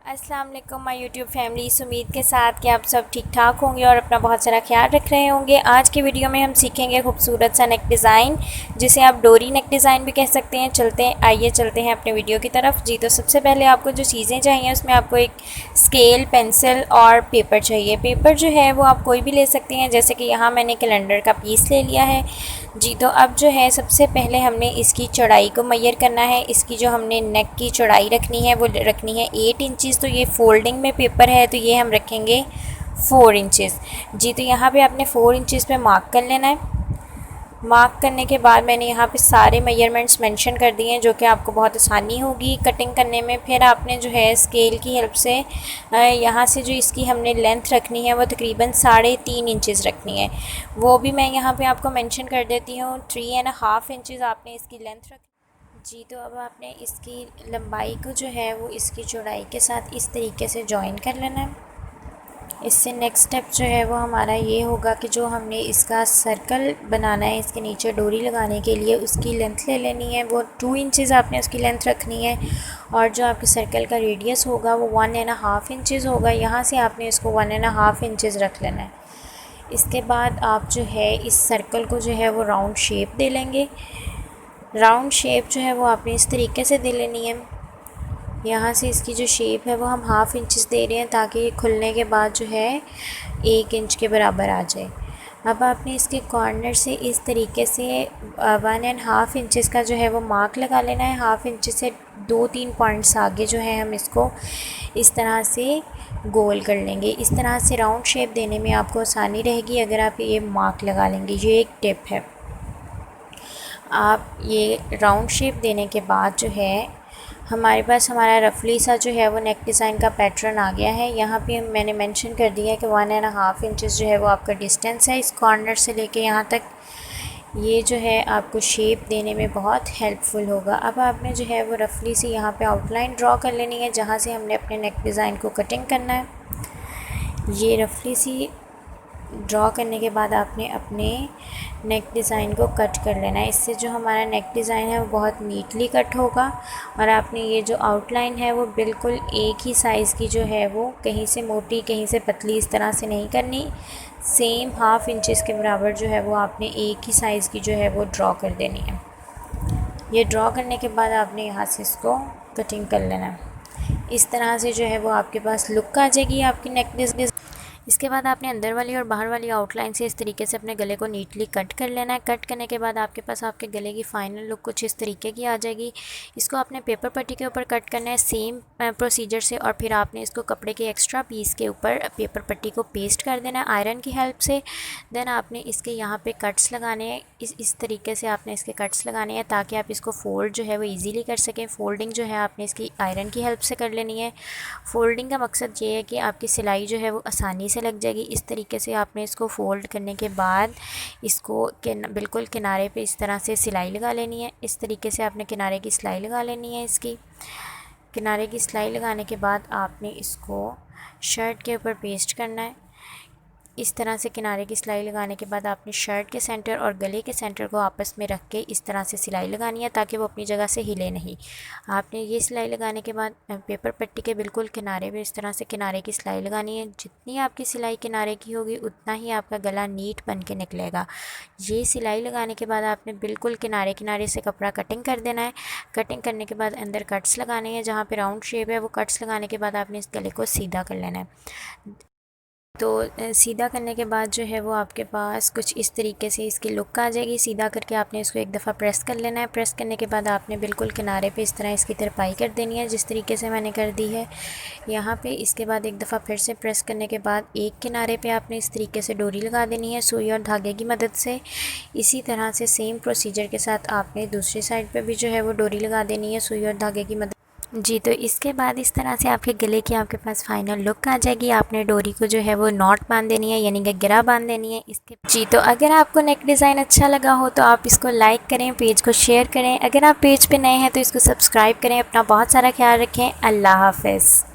अस्सलाम वालेकुम my YouTube family. इस उम्मीद के साथ कि आप सब ठीक ठाक होंगे और अपना बहुत सारा ख्याल रख रहे होंगे। आज की वीडियो में हम सीखेंगे खूबसूरत सा नेक डिज़ाइन, जिसे आप डोरी नेक डिज़ाइन भी कह सकते हैं। आइए चलते हैं अपने वीडियो की तरफ। जी तो सबसे पहले आपको जो चीज़ें चाहिए उसमें आपको एक स्केल, पेंसिल और पेपर चाहिए। पेपर जो है वो आप कोई भी ले सकते हैं, जैसे कि यहाँ मैंने कैलेंडर का पीस ले लिया है। जी तो अब जो है सबसे पहले हमने इसकी चौड़ाई को मेजर करना है। इसकी जो हमने नेक की चौड़ाई रखनी है वो रखनी है 8 इंचज़। तो ये फोल्डिंग में पेपर है तो ये हम रखेंगे 4 इंचज़। जी तो यहाँ पे आपने 4 इंचज़ पे मार्क कर लेना है। मार्क करने के बाद मैंने यहाँ पे सारे मेजरमेंट्स मेंशन कर दिए हैं, जो कि आपको बहुत आसानी होगी कटिंग करने में। फिर आपने जो है स्केल की हेल्प से यहाँ से जो इसकी हमने लेंथ रखनी है वो तकरीबन 3.5 इंचज़ रखनी है। वो भी मैं यहाँ पे आपको मेंशन कर देती हूँ। 3.5 इंचज़ आपने इसकी लेंथ रख। जी तो अब आपने इसकी लंबाई को जो है वो इसकी चौड़ाई के साथ इस तरीके से जॉइन कर लेना है। इससे नेक्स्ट स्टेप जो है वो हमारा ये होगा कि जो हमने इसका सर्कल बनाना है इसके नीचे डोरी लगाने के लिए, उसकी लेंथ ले लेनी है। वो 2 इंचज़ आपने उसकी लेंथ रखनी है और जो आपके सर्कल का रेडियस होगा वो 1.5 इंचज़ होगा। यहाँ से आपने इसको 1.5 इंचज़ रख लेना है। इसके बाद आप जो है इस सर्कल को जो है वो राउंड शेप दे लेंगे। राउंड शेप जो है वो आपने इस तरीके से दे लेनी है। यहाँ से इसकी जो शेप है वो हम 1/2 इंचज़ दे रहे हैं, ताकि ये खुलने के बाद जो है 1 इंच के बराबर आ जाए। अब आपने इसके कॉर्नर से इस तरीके से 1.5 इंचज़ का जो है वो मार्क लगा लेना है। 1/2 इंच से 2-3 पॉइंट्स आगे जो है हम इसको इस तरह से गोल कर लेंगे। इस तरह से राउंड शेप देने में आपको आसानी रहेगी अगर आप ये मार्क लगा लेंगे। ये एक टिप है। आप ये राउंड शेप देने के बाद जो है हमारे पास हमारा रफली सा जो है वो नेक डिज़ाइन का पैटर्न आ गया है। यहाँ पे मैंने मेंशन कर दिया है कि 1.5 इंचज़ जो है वो आपका डिस्टेंस है इस कॉर्नर से लेके यहाँ तक। ये जो है आपको शेप देने में बहुत हेल्पफुल होगा। अब आपने जो है वो रफली सी यहाँ पे आउटलाइन ड्रॉ कर लेनी है, जहाँ से हमने अपने नेक डिज़ाइन को कटिंग करना है। ये रफली सी ड्रॉ करने के बाद आपने अपने नेक डिज़ाइन को कट कर लेना है। इससे जो हमारा नेक डिज़ाइन है वो बहुत नीटली कट होगा। और आपने ये जो आउटलाइन है वो बिल्कुल एक ही साइज़ की जो है वो कहीं से मोटी कहीं से पतली इस तरह से नहीं करनी। सेम 1/2 इंचज़ के बराबर जो है वो आपने एक ही साइज़ की जो है वो ड्रॉ कर देनी है। ये ड्रॉ करने के बाद आपने यहाँ से इसको कटिंग कर लेना है। इस तरह से जो है वो आपके पास लुक आ जाएगी आपकी नेक डिज़ाइन। इसके बाद आपने अंदर वाली और बाहर वाली आउटलाइन से इस तरीके से अपने गले को नीटली कट कर लेना है। कट करने के बाद आपके पास आपके गले की फ़ाइनल लुक कुछ इस तरीके की आ जाएगी। इसको आपने पेपर पट्टी के ऊपर कट करना है सेम प्रोसीजर से, और फिर आपने इसको कपड़े के एक्स्ट्रा पीस के ऊपर पेपर पट्टी को पेस्ट कर देना है आयरन की हेल्प से। देन आपने इसके यहाँ पे कट्स लगाने हैं। इस तरीके से आपने इसके कट्स लगाने हैं ताकि आप इसको फ़ोल्ड जो है वो ईज़िली कर सकें। फ़ोल्डिंग जो है आपने इसकी आयरन की हेल्प से कर लेनी है। फ़ोल्डिंग का मकसद ये है कि आपकी सिलाई जो है वो आसानी से लग जाएगी। इस तरीके से आपने इसको फ़ोल्ड करने के बाद इसको बिल्कुल किनारे पे इस तरह से सिलाई लगा लेनी है। इस तरीके से आपने किनारे की सिलाई लगा लेनी है। इसकी किनारे की सिलाई लगाने के बाद आपने इसको शर्ट के ऊपर पेस्ट करना है। इस तरह से किनारे की सिलाई लगाने के बाद आपने शर्ट के सेंटर और गले के सेंटर को आपस में रख के इस तरह से सिलाई लगानी है ताकि वो अपनी जगह से हिले नहीं। आपने ये सिलाई लगाने के बाद पेपर पट्टी के बिल्कुल किनारे पे इस तरह से किनारे की सिलाई लगानी है। जितनी आपकी सिलाई किनारे की होगी उतना ही आपका गला नीट बन के निकलेगा। ये सिलाई लगाने के बाद आपने बिल्कुल किनारे किनारे से कपड़ा कटिंग कर देना है। कटिंग करने के बाद अंदर कट्स लगाने हैं। जहाँ पर राउंड शेप है वो कट्स लगाने के बाद आपने इस गले को सीधा कर लेना है। तो सीधा करने के बाद जो है वो आपके पास कुछ इस तरीके से इसकी लुक आ जाएगी। सीधा करके आपने इसको एक दफ़ा प्रेस कर लेना है। प्रेस करने के बाद आपने बिल्कुल किनारे पे इस तरह इसकी तरपाई कर देनी है, जिस तरीके से मैंने कर दी है यहाँ पे। इसके बाद एक दफ़ा फिर से प्रेस करने के बाद एक किनारे पे आपने इस तरीके से डोरी लगा देनी है सुई और धागे की मदद से। इसी तरह से सेम प्रोसीजर के साथ आपने दूसरी साइड पर भी जो है वो डोरी लगा देनी है सुई और धागे की मदद। जी तो इसके बाद इस तरह से आपके गले की आपके पास फाइनल लुक आ जाएगी। आपने डोरी को जो है वो नॉट बांध देनी है, यानी कि गिरा बांध देनी है इसके। जी तो अगर आपको नेक डिज़ाइन अच्छा लगा हो तो आप इसको लाइक करें, पेज को शेयर करें। अगर आप पेज पे नए हैं तो इसको सब्सक्राइब करें। अपना बहुत सारा ख्याल रखें। अल्लाह हाफ़िज़।